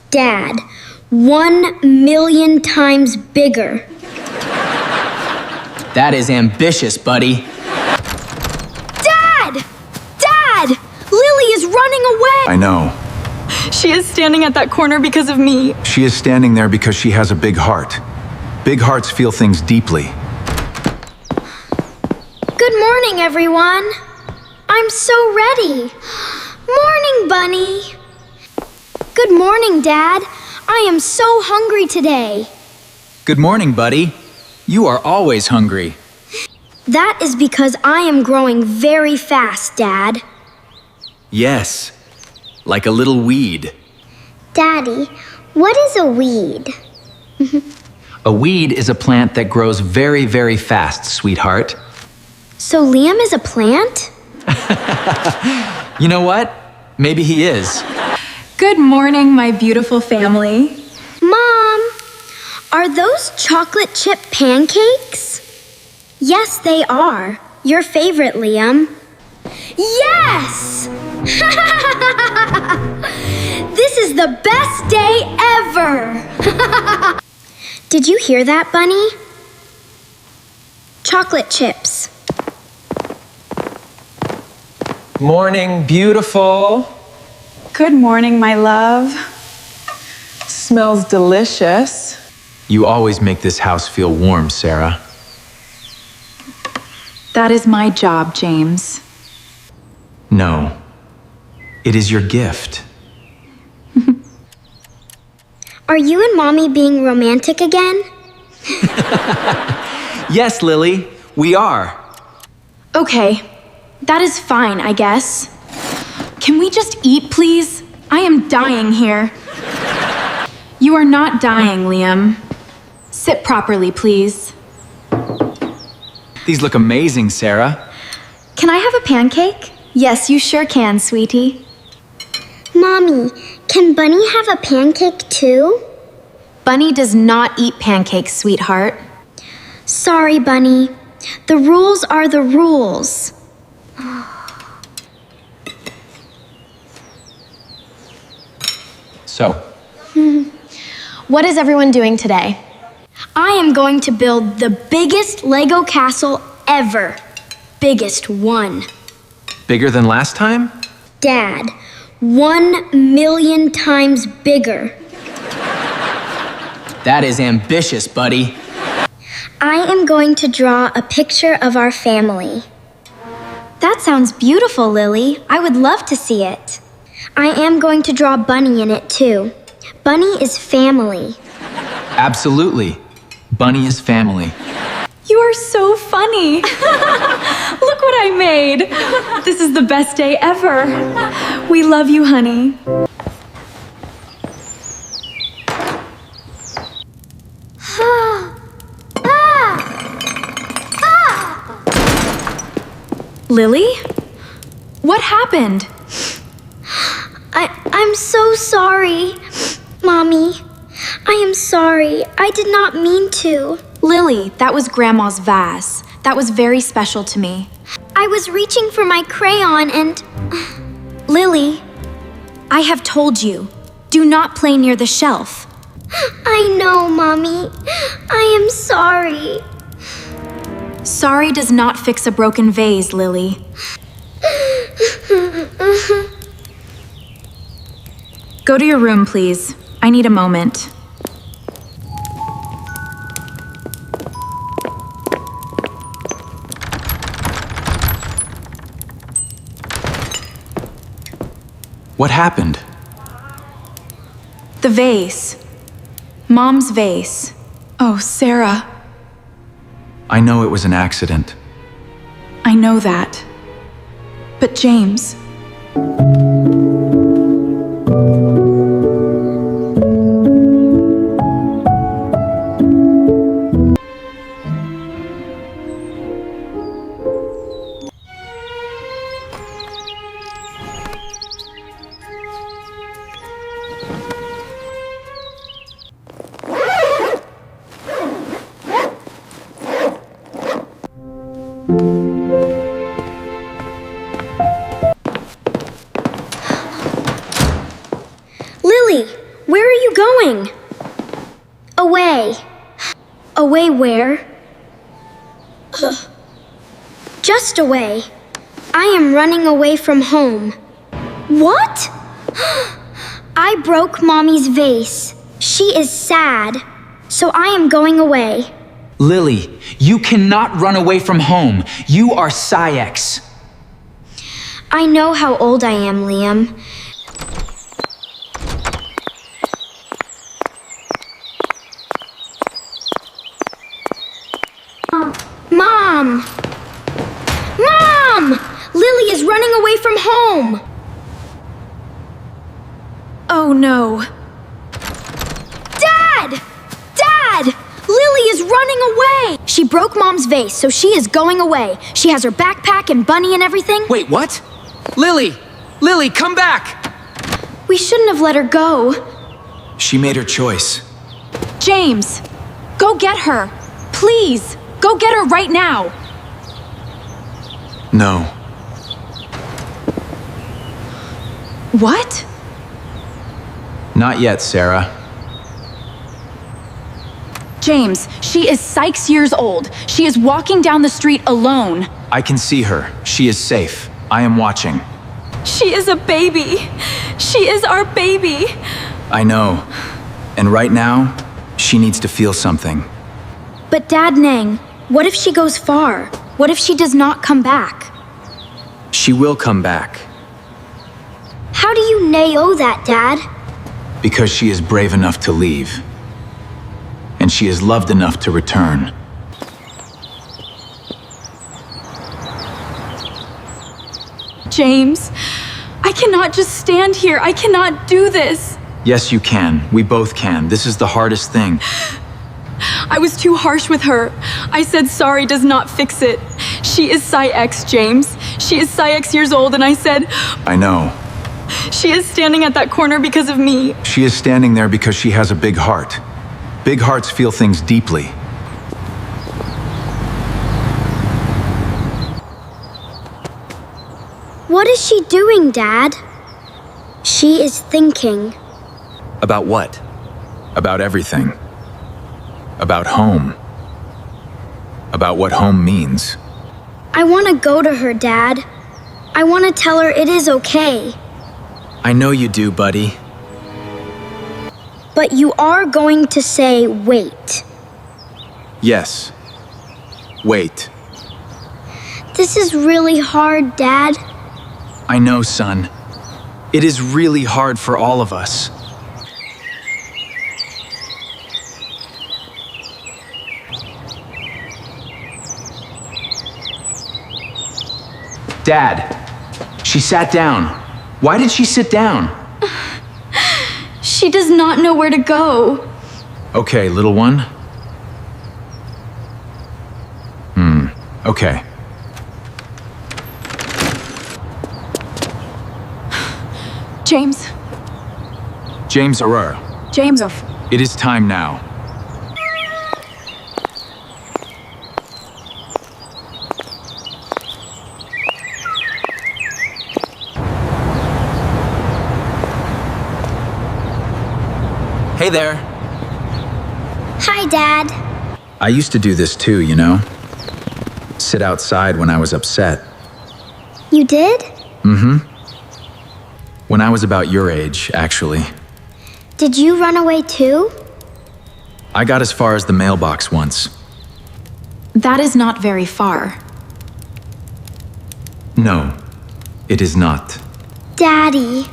Dad, 1,000,000 times bigger. That is ambitious, buddy. Dad! Dad! Lily is running away! I know. She is standing at that corner because of me. She is standing there because she has a big heart. Big hearts feel things deeply. Good morning, everyone. I'm so ready. Morning, Bunny. Good morning, Dad. I am so hungry today. Good morning, buddy. You are always hungry. That is because I am growing very fast, Dad. Yes, like a little weed. Daddy, what is a weed? A weed is a plant that grows very, very fast, sweetheart. So Liam is a plant? You know what? Maybe he is. Good morning, my beautiful family. Mom, are those chocolate chip pancakes? Yes, they are. Your favorite, Liam. Yes! This is the best day ever! Did you hear that, Bunny? Chocolate chips. Morning, beautiful. Good morning, my love. Smells delicious. You always make this house feel warm, Sarah. That is my job, James. No, it is your gift. Are you and Mommy being romantic again? Yes, Lily, we are. Okay, that is fine, I guess. Can we just eat, please? I am dying here. You are not dying, Liam. Sit properly, please. These look amazing, Sarah. Can I have a pancake? Yes, you sure can, sweetie. Mommy, can Bunny have a pancake too? Bunny does not eat pancakes, sweetheart. Sorry, Bunny. The rules are the rules. So, What is everyone doing today? I am going to build the biggest Lego castle ever. Biggest one. bigger than last time? Dad, 1,000,000 times bigger. That is ambitious, buddy. I am going to draw a picture of our family. That sounds beautiful, Lily. I would love to see it. I am going to draw Bunny in it too. Bunny is family. Absolutely. Bunny is family. You are so funny. Look what I made. This is the best day ever. We love you, honey. Lily? What happened? I'm so sorry, Mommy. I am sorry. I did not mean to. Lily, that was Grandma's vase. That was very special to me. I was reaching for my crayon and... Lily, I have told you, do not play near the shelf. I know, Mommy. I am sorry. Sorry does not fix a broken vase, Lily. Go to your room, please. I need a moment. What happened? The vase. Mom's vase. Oh, Sarah. I know it was an accident. I know that. But James... you going? Away. Away where? Just away. I am running away from home. What? I broke Mommy's vase. She is sad, so I am going away. Lily, you cannot run away from home. You are Sayex. I know how old I am, Liam. Mom! Mom! Lily is running away from home! Oh no. Dad! Dad! Lily is running away! She broke Mom's vase, so she is going away. She has her backpack and bunny and everything. Wait, what? Lily! Lily, come back! We shouldn't have let her go. She made her choice. James, go get her. Please, go get her right now. No. What? Not yet, Sarah. James, she is 6 years old. She is walking down the street alone. I can see her. She is safe. I am watching. She is a baby. She is our baby. I know. And right now, she needs to feel something. But Dad Nang, what if she goes far? What if she does not come back? She will come back. How do you know that, Dad? Because she is brave enough to leave. And she is loved enough to return. James, I cannot just stand here. I cannot do this. Yes, you can. We both can. This is the hardest thing. I was too harsh with her. I said sorry does not fix it. She is Sayex, James. She is Sayex years old, and I said, I know. she is standing at that corner because of me. She is standing there because she has a big heart. Big hearts feel things deeply. What is she doing, Dad? She is thinking. About what? About everything. About home. About what home means. I want to go to her, Dad. I want to tell her it is okay. I know you do, buddy. But you are going to say, wait. Yes. Wait. This is really hard, Dad. I know, son. It is really hard for all of us. Dad, she sat down. Why did she sit down? She does not know where to go. Okay, little one. Okay. James. James Aurora. James. It is time now. Hey there. Hi, Dad. I used to do this too, you know? Sit outside when I was upset. You did? When I was about your age, actually. Did you run away too? I got as far as the mailbox once. That is not very far. No, it is not. Daddy,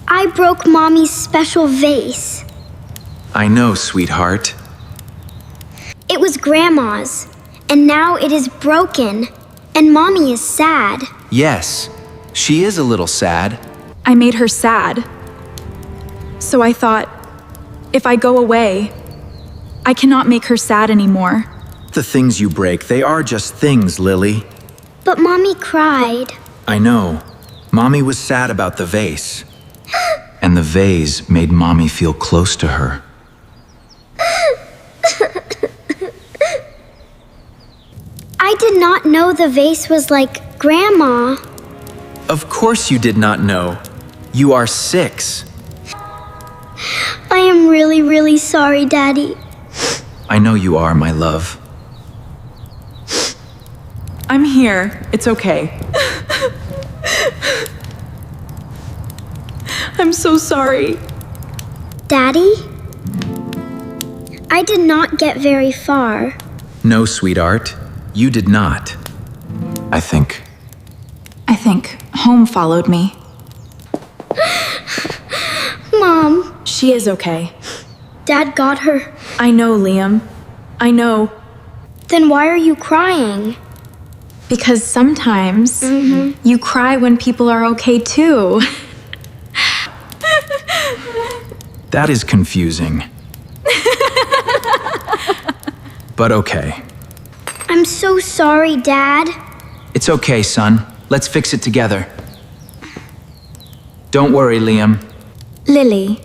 I broke Mommy's special vase. I know, sweetheart. It was Grandma's, and now it is broken, and Mommy is sad. Yes, she is a little sad. I made her sad. So I thought, if I go away, I cannot make her sad anymore. The things you break, they are just things, Lily. But Mommy cried. I know. Mommy was sad about the vase. And the vase made Mommy feel close to her. I did not know the vase was like Grandma. Of course you did not know. You are 6. really, really sorry, Daddy. I know you are, my love. I'm here. It's okay. I'm so sorry. Daddy? I did not get very far. No, sweetheart, you did not. I think. I think home followed me. Mom, She is okay. Dad got her. I know, Liam. I know. Then why are you crying? Because sometimes you cry when people are okay too. That is confusing. But okay. I'm so sorry, Dad. It's okay, son. Let's fix it together. Don't worry, Liam. Lily,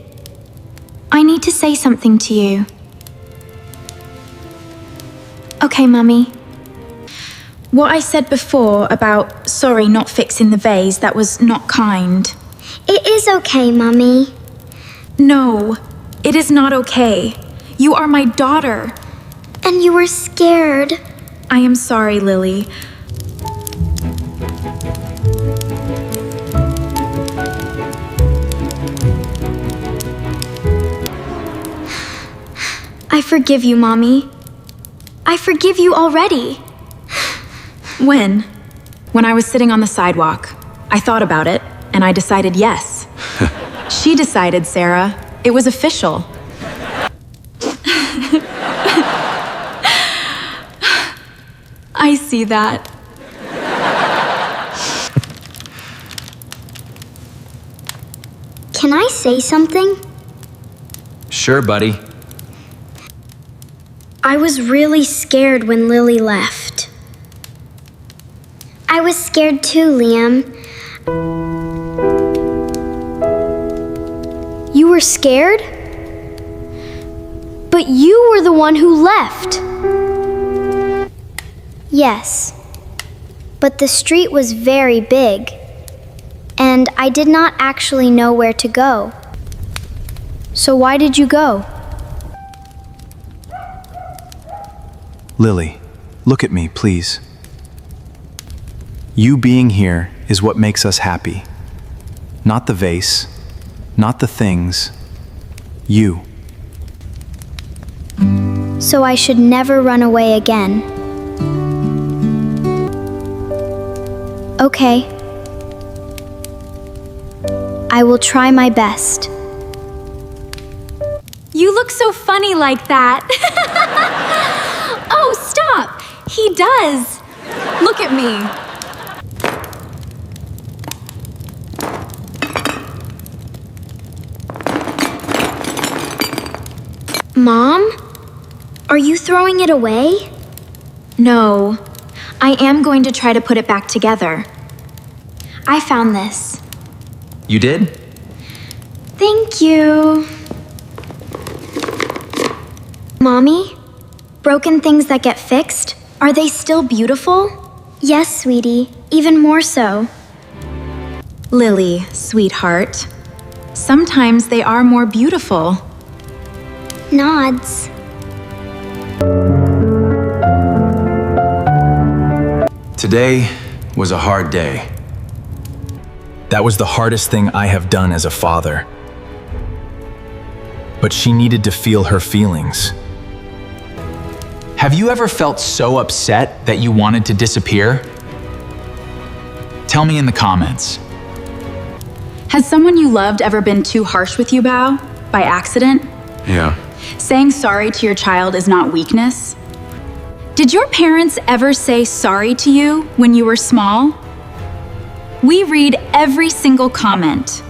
I need to say something to you. Okay, Mummy. What I said before about sorry not fixing the vase, that was not kind. It is okay, Mommy. No, it is not okay. You are my daughter. And you were scared. I am sorry, Lily. I forgive you, Mommy. I forgive you already. When? When I was sitting on the sidewalk. I thought about it, and I decided yes. She decided, Sarah. It was official. I see that. Can I say something? Sure, buddy. I was really scared when Lily left. I was scared too, Liam. You were scared? But you were the one who left. Yes. But the street was very big, and I did not actually know where to go. So why did you go? Lily, look at me, please. You being here is what makes us happy. Not the vase, not the things. You. So I should never run away again. Okay. I will try my best. You look so funny like that. Oh, stop! He does. Look at me. Mom? Are you throwing it away? No, I am going to try to put it back together. I found this. You did? Thank you. Mommy? Broken things that get fixed, are they still beautiful? Yes, sweetie. Even more so. Lily, sweetheart. Sometimes they are more beautiful. Nods. Today was a hard day. That was the hardest thing I have done as a father. But she needed to feel her feelings. Have you ever felt so upset that you wanted to disappear? Tell me in the comments. Has someone you loved ever been too harsh with you, Bao? By accident? Yeah. Saying sorry to your child is not weakness. Did your parents ever say sorry to you when you were small? We read every single comment.